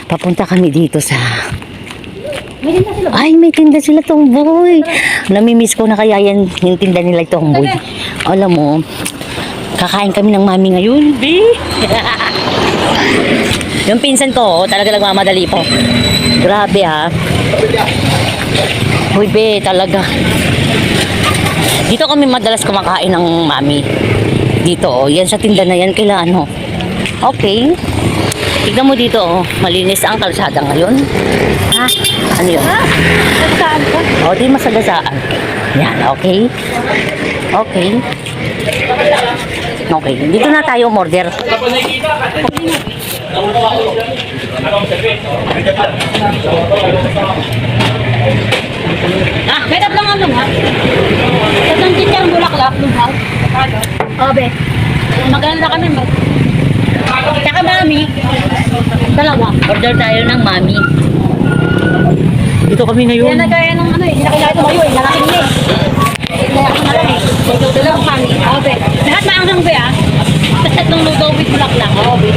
Papunta kami dito sa... Ay, may tinda sila, Tomboy. Namimiss ko na kaya yan, yung tinda nila, Tomboy. Alam mo, kakain kami ng mami ngayon, B. Yung pinsan ko, talaga nagmamadali po. Grabe, ha. Uy, be, talaga. Dito kami madalas kumakain ng mami. Dito, oh. Yan sa tinda na yan, kailangan, oh. Okay. Tignan mo dito, oh. Malinis ang kalsada ngayon. Ha? Ano yun? Saan ka? O, di masagasaan. Yan, okay. Okay. Okay. Dito na tayo umorder. May tatlong ano ha? Tatlong chichang bulaklak, lumaw. Obe. Maganda kami ba? Tsaka mami. Dalawa. Order tayo ng mami. Dito kami Yan ngayon. na gaya ng ano eh. Nakilala ko kayo eh. Nalaking niya eh. Kaya ako na lang eh. Ito dalawang mami. Obe. Lahat maangang ba ah? Tapos tatlong lugaw with bulaklak. Obe.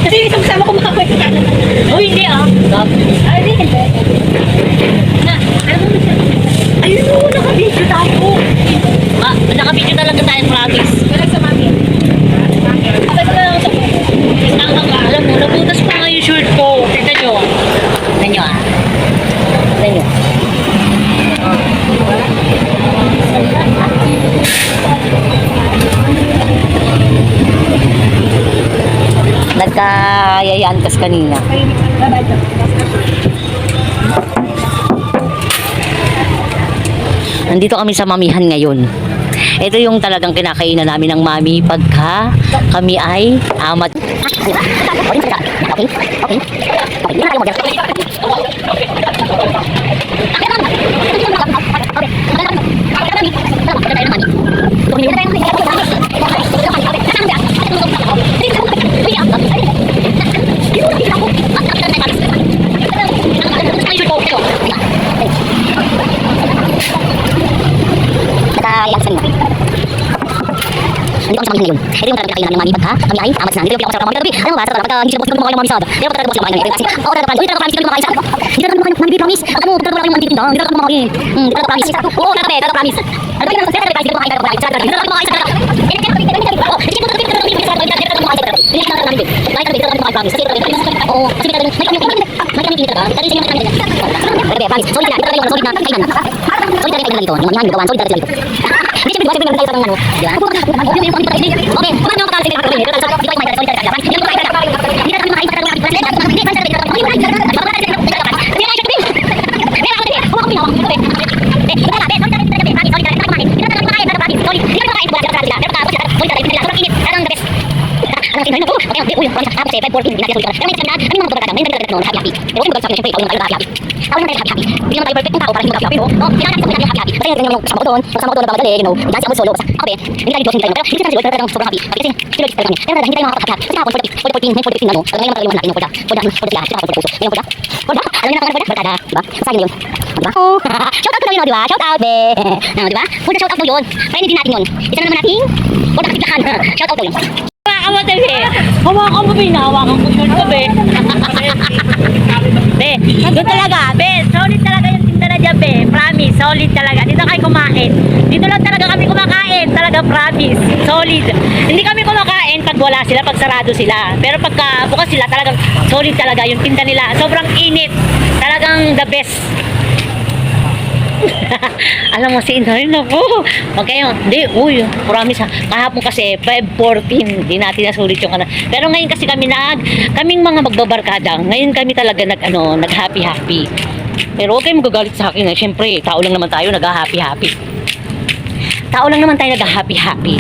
Kasi isang kasama ko mga kwenta. Oh, hindi ah. Ay, hindi. Na, alam mo siya. Ayun o, nakabidyo tayo. Ah, nakabidyo talaga tayo, promise. Walang sa mami. Kapag ko lang sa Alam mo, nabutas pa nga yung shirt ko. Tignan nyo. Tignan nyo ah. Tignan nyo. Nagkayayaan kas kanina. Nandito kami sa mamihan ngayon. Ito yung talagang kinakainan namin ng mami pagka kami ay amat. Okay? Okay? Nandito kami sa mami ngayon. Ito yung talagang kinakainan ng mami pagka kami ay amat na. Dito yung pinakamasarap ng mami. Alam mo ba, sarap pagka hindi sila bumalik ng mami sa ada. Dito talaga bumalik ng mami. Kasi ako talaga promise. Dito talaga promise sila kumakain sa ako. Dito talaga kumakain ng mami, promise. Alam mo, dito talaga kumakain ng mami dito. Dito talaga kumakain. Dito talaga promise. Oo, talaga talaga promise. Ano ba yung talaga promise? Dito kumakain talaga. Dito talaga kumakain sa talaga. Kamatay eh. Hawakan mo, hawakan mo yun ka, be. Be, doon talaga, be. Solid talaga yung tinda na dyan, be. Promise, solid talaga. Dito kayo kumain. Dito lang talaga kami kumakain. Talaga, promise. Solid. Hindi kami kumakain pag wala sila, pag sarado sila. Pero pagka bukas sila, talagang solid talaga yung tinda nila. Sobrang init. Talagang the best. Alam mo si Inay na po. Huwag kayo. Hindi, uy. Promise ha. Kahapon kasi 5:14. Hindi natin nasulit yung Pero ngayon kasi kaming mga magbabarkada. Ngayon kami talaga nag-happy-happy. Pero huwag kayong magagalit sa akin. Siyempre, tao lang naman tayo nag-happy-happy. Tao lang naman tayo nag-happy-happy.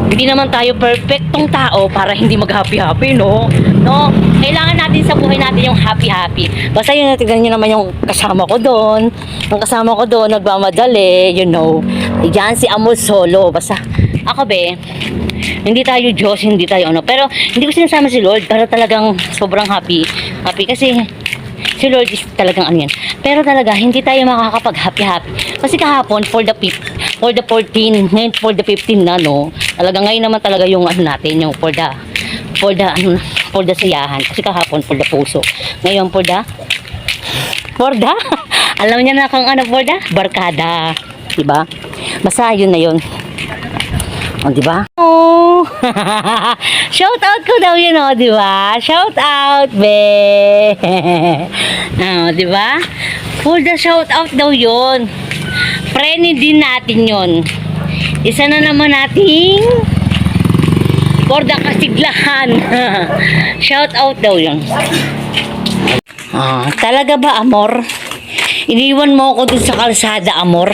Hindi naman tayo perfectong tao para hindi mag-happy-happy, no? No? Kailangan natin sa buhay natin yung happy-happy. Basta yun, tignan nyo naman yung kasama ko doon. Yung kasama ko doon, nagmamadali, you know. Diyan si Amor solo. Basta, ako be, hindi tayo Diyos, hindi tayo ano. Pero, hindi ko sinasama si Lord para talagang sobrang happy. Happy kasi, si Lord is talagang ano yan. Pero talaga, hindi tayo makakapag-happy-happy. Kasi kahapon, for the 14, ngayon for the 15 na, no? Talaga ngayon naman talaga yung ano natin, yung for the for the siyahan. Kasi kahapon for the puso. Ngayon for the alam niya na kung ano for the barkada. Diba? Basta yun na yun. O, diba? Oh! Shout out ko daw yun, o, diba? Shout out, be! O, diba? For the shout out daw yun. Preni din natin yun. Isa na naman nating for the kasiglahan. Shout out daw yun. Talaga ba, amor? Iniwan mo ako dun sa kalsada, amor?